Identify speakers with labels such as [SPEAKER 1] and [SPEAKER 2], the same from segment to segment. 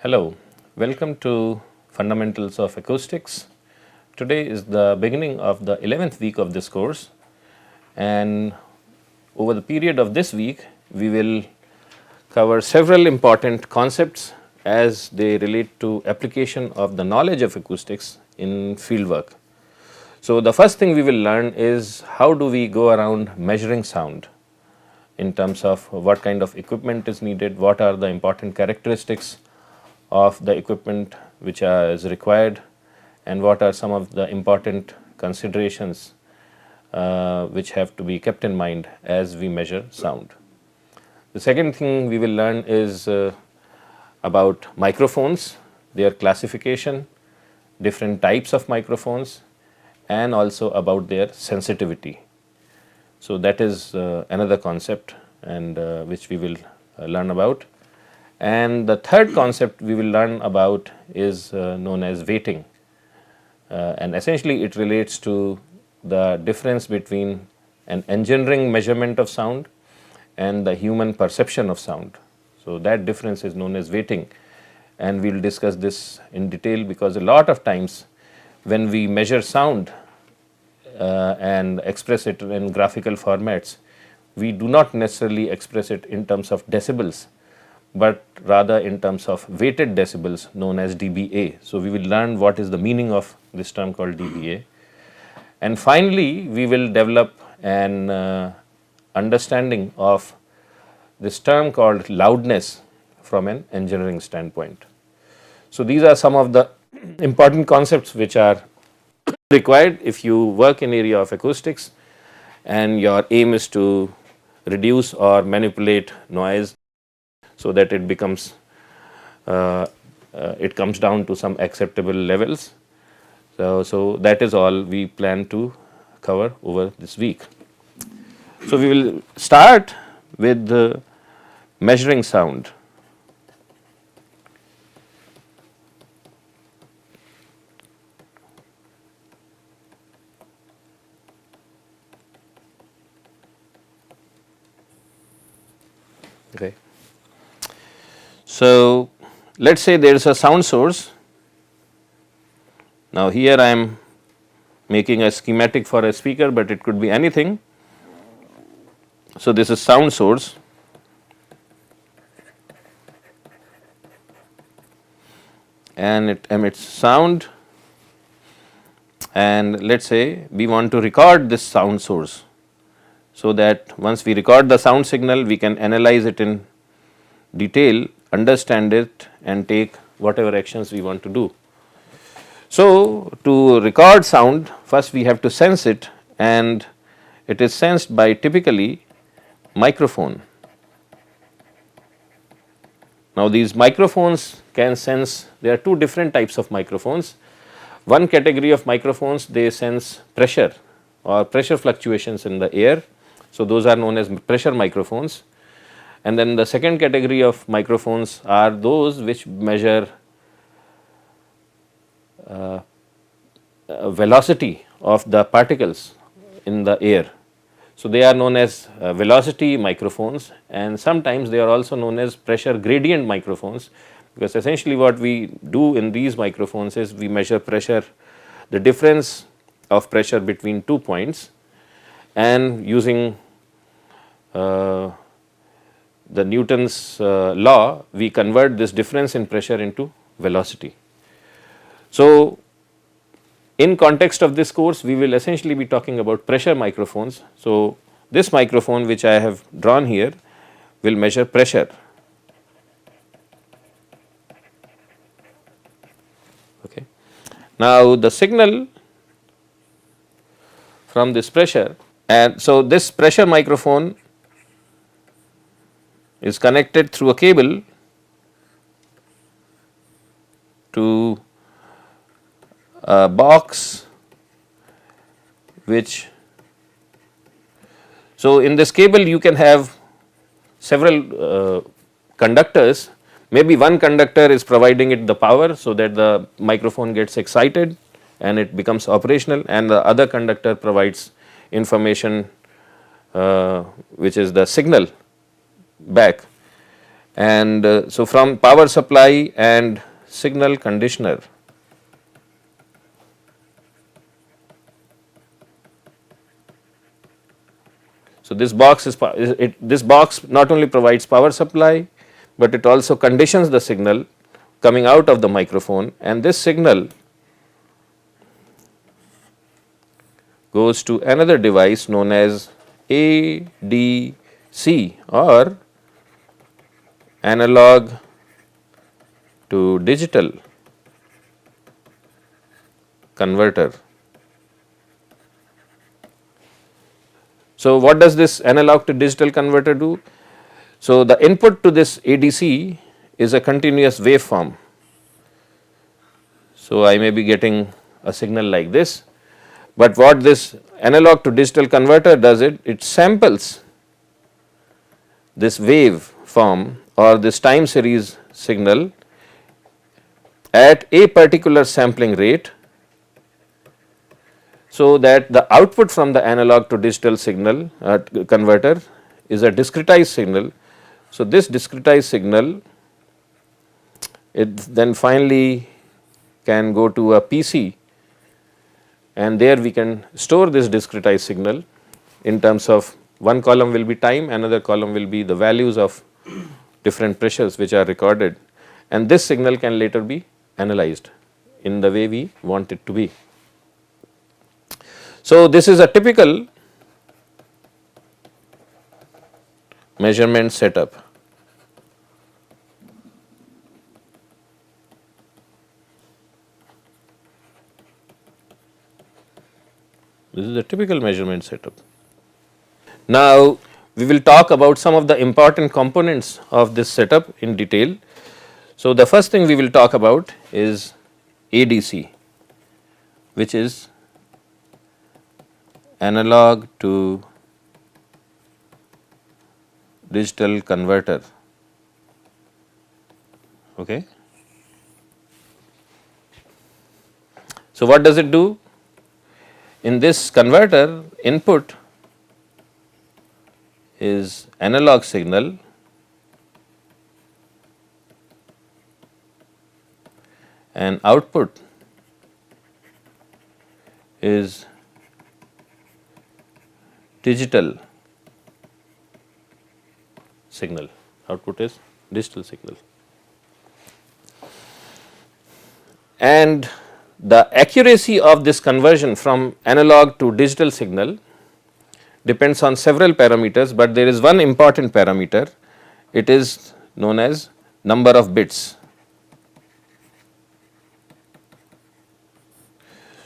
[SPEAKER 1] Hello, welcome to Fundamentals of Acoustics. Today is the beginning of the 11th week of this course, and over the period of this week we will cover several important concepts as they relate to application of the knowledge of acoustics in fieldwork. So, the first thing we will learn is how do we go around measuring sound in terms of what kind of equipment is needed, what are the important characteristics of the equipment which is required, and what are some of the important considerations which have to be kept in mind as we measure sound. The second thing we will learn is about microphones, their classification, different types of microphones, and also about their sensitivity. So, that is another concept and which we will learn about. And the third concept we will learn about is known as weighting, and essentially it relates to the difference between an engineering measurement of sound and the human perception of sound. So, that difference is known as weighting, and we will discuss this in detail because a lot of times when we measure sound and express it in graphical formats, we do not necessarily express it in terms of decibels, but rather in terms of weighted decibels known as dBA. So, we will learn what is the meaning of this term called dBA, and finally we will develop an understanding of this term called loudness from an engineering standpoint. So, these are some of the important concepts which are required if you work in area of acoustics and your aim is to reduce or manipulate noise so that it becomes it comes down to some acceptable levels. So, that is all we plan to cover over this week. So, we will start with measuring sound. Okay. So, let us say there is a sound source. Now, here I am making a schematic for a speaker, but it could be anything. So, this is sound source, and it emits sound, and let us say we want to record this sound source, so that once we record the sound signal we can analyze it in detail, understand it, and take whatever actions we want to do. So, to record sound, first we have to sense it, and it is sensed by typically microphone. Now, these microphones can sense, there are two different types of microphones. One category of microphones, they sense pressure or pressure fluctuations in the air. So, those are known as pressure microphones. And then the second category of microphones are those which measure velocity of the particles in the air. So, they are known as velocity microphones, and sometimes they are also known as pressure gradient microphones, because essentially what we do in these microphones is we measure pressure, the difference of pressure between 2 points, and using the Newton's law, we convert this difference in pressure into velocity. So, in context of this course, we will essentially be talking about pressure microphones. So, this microphone which I have drawn here will measure pressure. Okay. Now, the signal from this pressure, and so this pressure microphone is connected through a cable to a box which, so in this cable you can have several conductors. Maybe one conductor is providing it the power so that the microphone gets excited and it becomes operational, and the other conductor provides information which is the signal back, And so from power supply and signal conditioner, so this box this box not only provides power supply, but it also conditions the signal coming out of the microphone, and this signal goes to another device known as ADC, or analog to digital converter. So, what does this analog to digital converter do? So, the input to this ADC is a continuous waveform. So, I may be getting a signal like this, but what this analog to digital converter does, it samples this waveform or this time series signal at a particular sampling rate, so that the output from the analog to digital signal converter is a discretized signal. So, this discretized signal, it then finally can go to a PC, and there we can store this discretized signal in terms of one column will be time, another column will be the values of different pressures which are recorded, and this signal can later be analyzed in the way we want it to be. So, this is a typical measurement setup. This is a typical measurement setup. Now, we will talk about some of the important components of this setup in detail. So, the first thing we will talk about is ADC, which is analog to digital converter. Okay. So, what does it do? In this converter, input is analog signal and output is digital signal, output is digital signal. And the accuracy of this conversion from analog to digital signal depends on several parameters, but there is one important parameter, it is known as number of bits.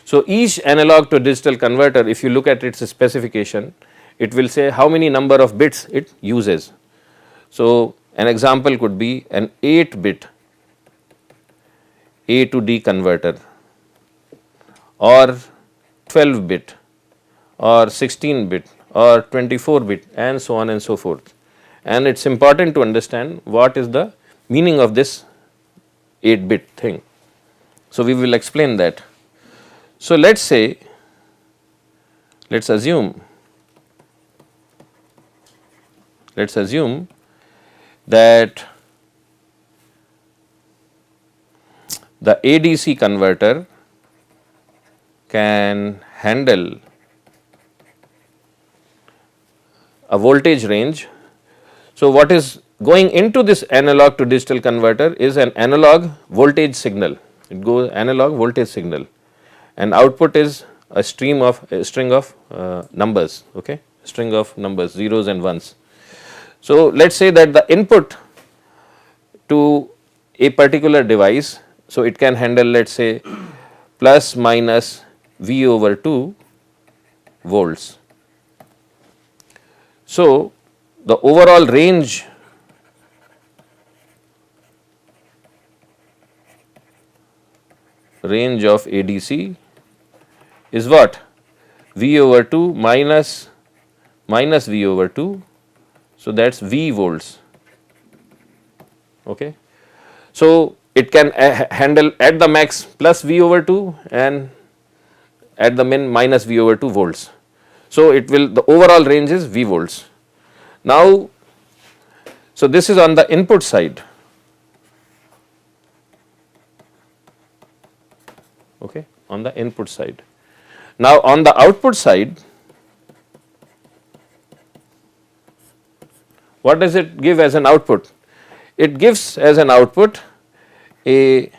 [SPEAKER 1] So, each analog to digital converter, if you look at its specification, it will say how many number of bits it uses. So, an example could be an 8-bit A to D converter, or 12-bit, or 16-bit, or 24-bit, and so on and so forth. And it is important to understand what is the meaning of this 8-bit thing. So, we will explain that. So, let us say, let us assume that the ADC converter can handle a voltage range. So, what is going into this analog to digital converter is an analog voltage signal, it goes analog voltage signal, and output is a string of numbers, okay, string of numbers, zeros and ones. So, let us say that the input to a particular device, so it can handle, let us say, plus minus V over 2 volts. So, the overall range of ADC is what? V over 2 minus V over 2. So, that is V volts. Okay. So, it can handle at the max plus V over 2 and at the min minus V over 2 volts. So, it will, the overall range is V volts. Now, So, this is on the input side. Okay, on the input side. Now, on the output side, what does it give as an output? It gives as an output a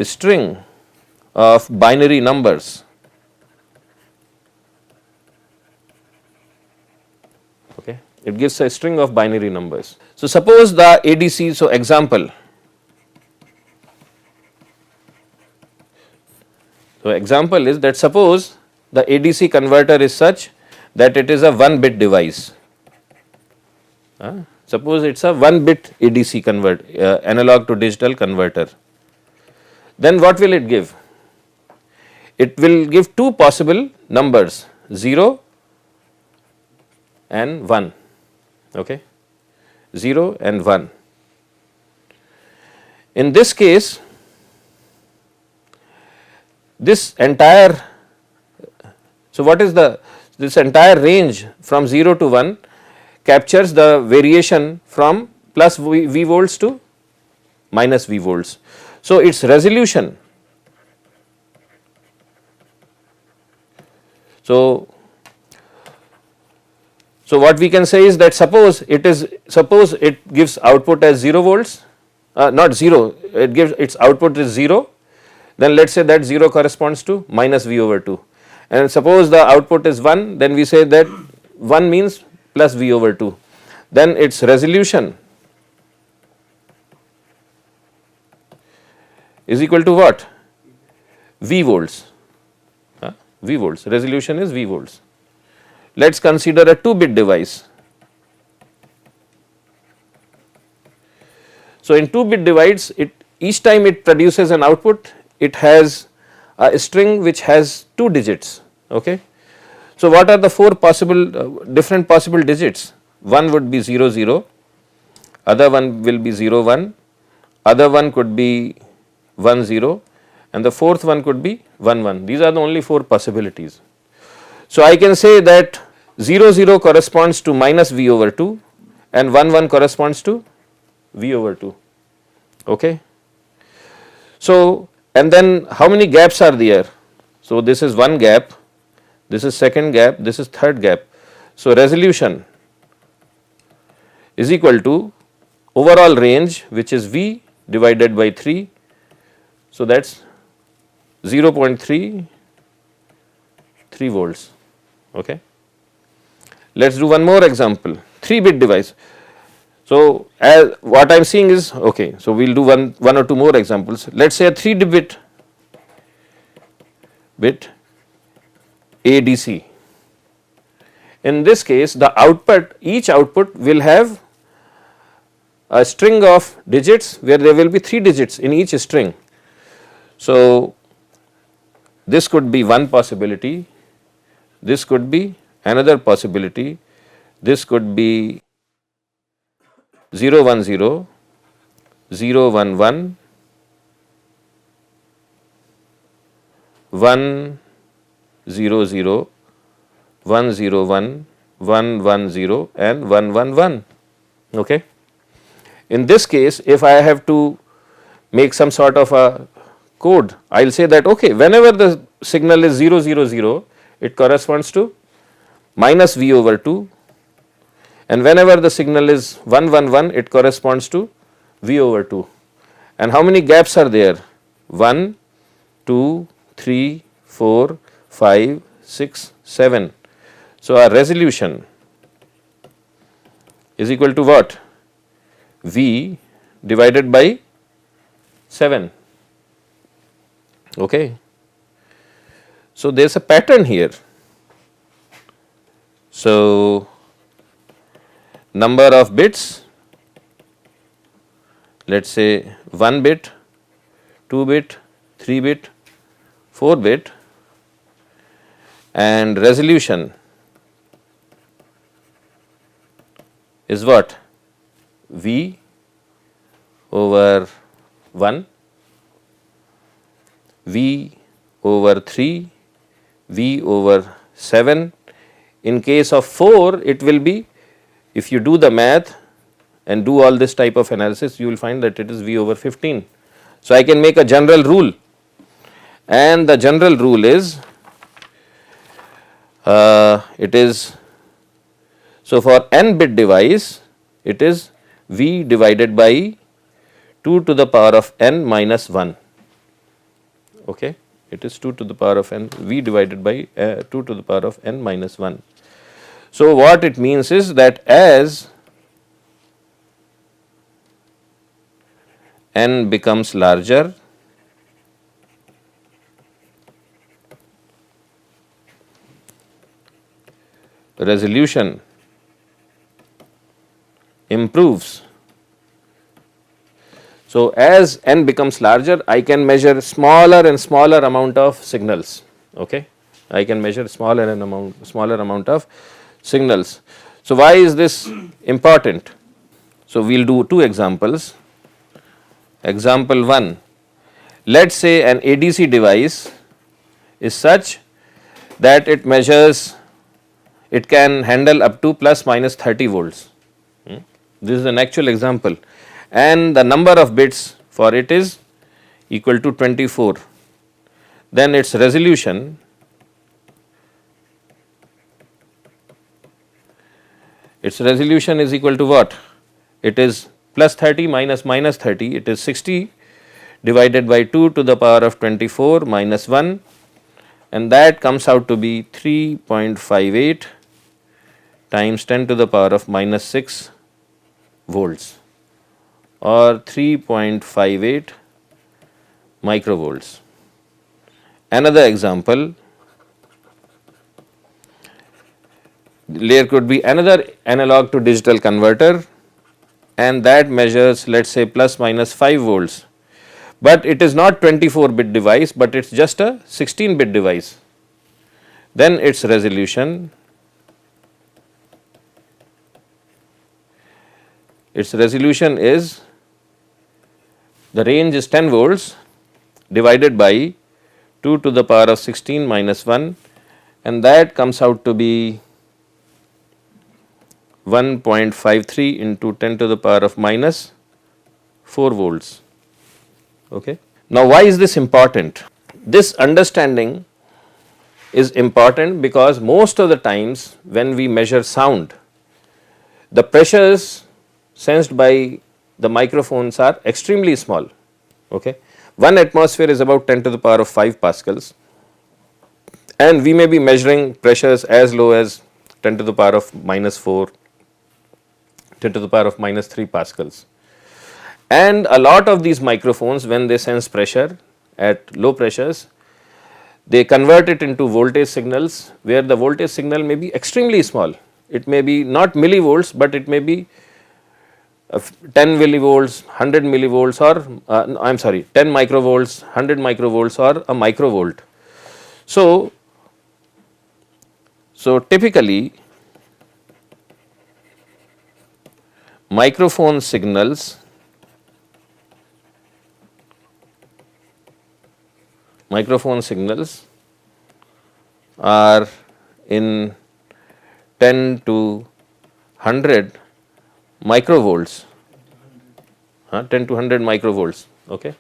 [SPEAKER 1] string of binary numbers. Okay, it gives a string of binary numbers. So, suppose the ADC, so example. So, example is that suppose the ADC converter is such that it is a 1-bit device. Suppose it is a 1-bit ADC analog to digital converter. Then what will it give? It will give two possible numbers, 0 and 1, okay, 0 and 1. In this case, this entire, so what is this entire range from 0 to 1 captures the variation from plus V volts to minus V volts. So, its resolution, so what we can say is that suppose it gives output as 0 volts, not 0, it gives its output is 0, then let us say that 0 corresponds to minus V over 2, and suppose the output is 1, then we say that 1 means plus V over 2, then its resolution is equal to what? V volts, V volts, resolution is V volts. Let us consider a 2-bit device. So, in 2-bit device, each time it produces an output, it has a string which has 2 digits. Okay. So, what are the 4 possible different possible digits? One would be 0 0, other one will be 0 1, other one could be 1 0, and the fourth one could be 1 1. These are the only 4 possibilities. So, I can say that 0 0 corresponds to minus V over 2 and 1 1 corresponds to V over 2. Okay. So, and then how many gaps are there? So, this is one gap, this is second gap, this is third gap. So, resolution is equal to overall range, which is V divided by 3. So, that is 0.33 volts. Okay. Let us do one more example, 3-bit device. So, as what I am seeing is, okay, so we will do one or two more examples. Let us say a 3-bit ADC. In this case, the output, each output will have a string of digits where there will be 3 digits in each string. So, this could be one possibility, this could be another possibility, this could be 0 1 0, 0 1 1, 1 0 0, 1 0 1, 1 1 0 and 1 1 1. Okay. In this case, if I have to make some sort of a code, I will say that okay, whenever the signal is 0 0 0, it corresponds to minus V over 2, and whenever the signal is 1 1 1, it corresponds to V over 2. And how many gaps are there? 1, 2, 3, 4, 5, 6, 7. So, our resolution is equal to what? V divided by 7. Okay. So, there is a pattern here. So, number of bits, let us say 1 bit, 2 bit, 3 bit, 4 bit, and resolution is what? V over 1, V over 3, V over 7. In case of 4, it will be if you do the math and do all this type of analysis, you will find that it is V over 15. So, I can make a general rule, and the general rule is it is, so for n bit device it is V divided by 2 to the power of n minus 1, okay. It is 2 to the power of n, V divided by 2 to the power of n minus 1. So, what it means is that as n becomes larger, resolution improves. So, as n becomes larger, I can measure smaller and smaller amount of signals, okay. I can measure smaller amount of signals. So, why is this important? So, we will do two examples. Example 1, let us say an ADC device is such that it measures, it can handle up to plus minus 30 volts. This is an actual example, and the number of bits for it is equal to 24. Then its resolution is equal to what? It is plus 30 minus minus 30, it is 60 divided by 2 to the power of 24 minus 1, and that comes out to be 3.58 times 10 to the power of minus 6 volts, or 3.58 microvolts. Another example, there could be another analog to digital converter, and that measures, let us say, plus minus 5 volts, but it is not 24 bit device, but it is just a 16 bit device. Then its resolution is, the range is 10 volts divided by 2 to the power of 16 minus 1, and that comes out to be 1.53 into 10 to the power of minus 4 volts. Okay. Now, why is this important? This understanding is important because most of the times when we measure sound, the pressures sensed by the microphones are extremely small. Okay. 1 atmosphere is about 10 to the power of 5 pascals, and we may be measuring pressures as low as 10 to the power of minus 4, 10 to the power of minus 3 pascals. And a lot of these microphones, when they sense pressure at low pressures, they convert it into voltage signals, where the voltage signal may be extremely small. It may be not millivolts, but it may be 10 millivolts, 100 millivolts, or I am sorry, 10 microvolts, 100 microvolts, or a microvolt. So typically microphone signals are in 10 to 100 microvolts, 10 to 100 microvolts. Okay.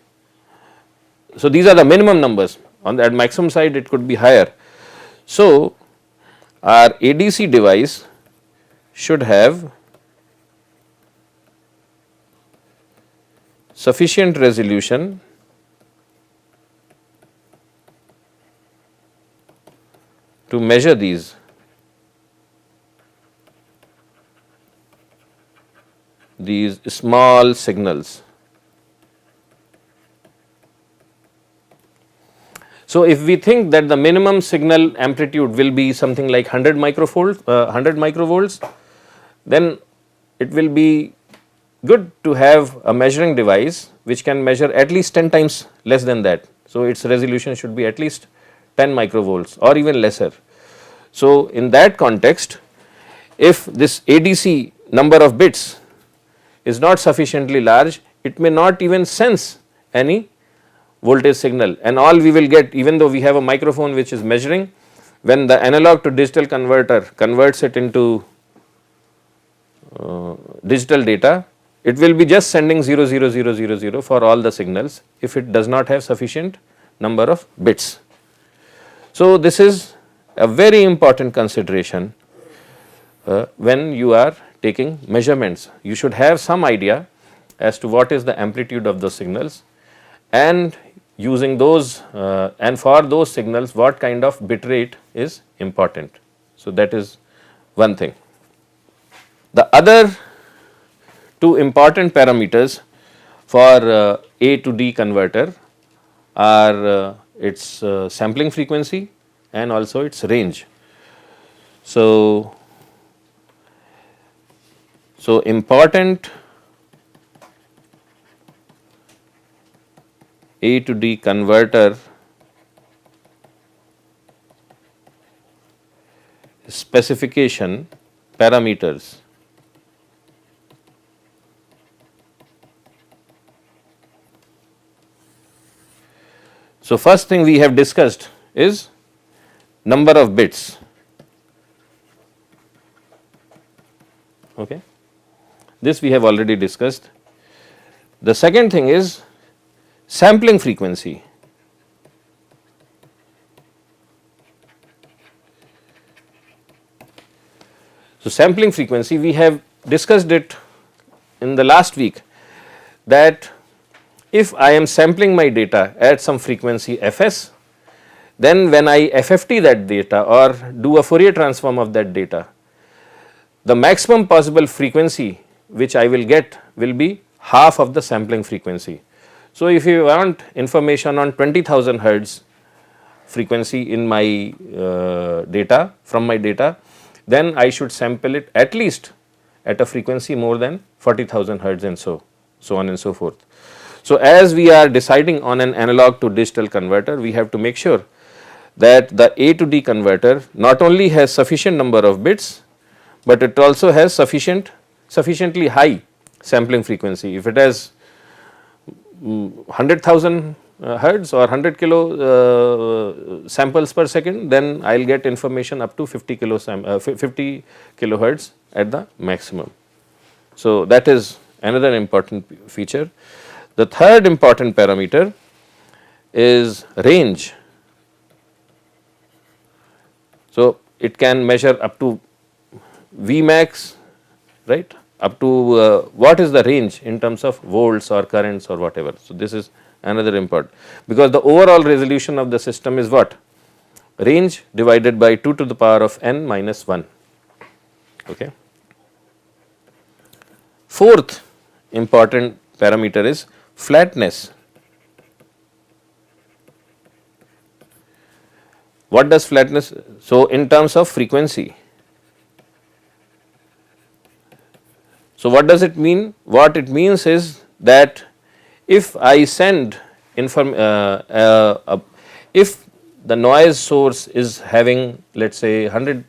[SPEAKER 1] So, these are the minimum numbers. On the maximum side it could be higher. So, our ADC device should have sufficient resolution to measure these small signals. So, if we think that the minimum signal amplitude will be something like 100 microvolts, then it will be good to have a measuring device which can measure at least 10 times less than that. So, its resolution should be at least 10 microvolts or even lesser. So, in that context, if this ADC number of bits is not sufficiently large, it may not even sense any voltage signal, and all we will get, even though we have a microphone which is measuring, when the analog to digital converter converts it into digital data, it will be just sending 0 0 0 0 0 for all the signals if it does not have sufficient number of bits. So, this is a very important consideration when you are taking measurements. You should have some idea as to what is the amplitude of the signals, and using those and for those signals what kind of bit rate is important. So, that is one thing. The other two important parameters for A to D converter are its sampling frequency and also its range. So, important A to D converter specification parameters. So, first thing we have discussed is number of bits. Okay. This we have already discussed. The second thing is sampling frequency. So, sampling frequency, we have discussed it in the last week, that if I am sampling my data at some frequency fs, then when I FFT that data or do a Fourier transform of that data, the maximum possible frequency which I will get will be half of the sampling frequency. So, if you want information on 20,000 hertz frequency in my data, from my data, then I should sample it at least at a frequency more than 40,000 hertz, and so on and so forth. So, as we are deciding on an analog to digital converter, we have to make sure that the A to D converter not only has sufficient number of bits, but it also has sufficiently high sampling frequency. If it has 100,000 hertz or 100 kilo samples per second, then I will get information up to 50 kilohertz at the maximum. So, that is another important feature. The third important parameter is range. So, it can measure up to Vmax, right, up to what is the range in terms of volts or currents or whatever. So, this is another important, because the overall resolution of the system is what? Range divided by 2 to the power of n minus 1. Okay. Fourth important parameter is flatness. What does flatness? So, in terms of frequency. So, what does it mean? What it means is that if I send if the noise source is having, let us say, 100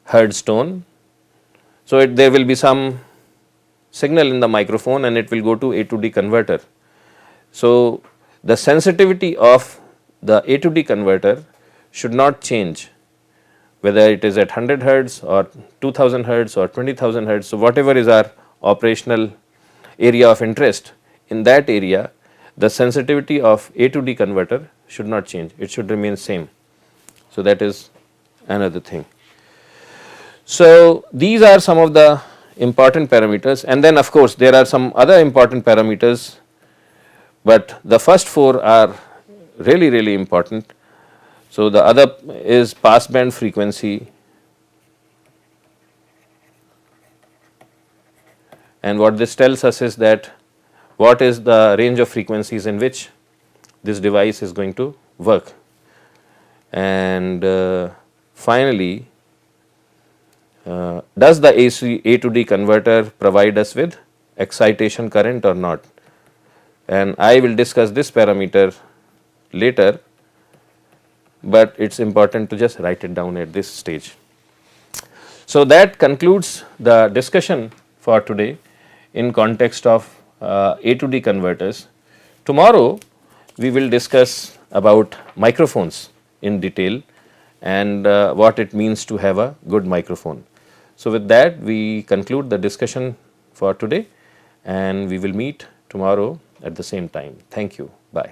[SPEAKER 1] hertz tone, so there will be some signal in the microphone and it will go to A to D converter. So, the sensitivity of the A to D converter should not change, whether it is at 100 hertz or 2000 hertz or 20,000 hertz. So, whatever is our operational area of interest, in that area the sensitivity of A to D converter should not change, it should remain same. So, that is another thing. So, these are some of the important parameters, and then of course, there are some other important parameters, but the first four are really important. So, the other is passband frequency, and what this tells us is that what is the range of frequencies in which this device is going to work. And finally, does the A to D converter provide us with excitation current or not, and I will discuss this parameter later, but it is important to just write it down at this stage. So, that concludes the discussion for today in context of A to D converters. Tomorrow we will discuss about microphones in detail and what it means to have a good microphone. So, with that we conclude the discussion for today, and we will meet tomorrow at the same time. Thank you. Bye.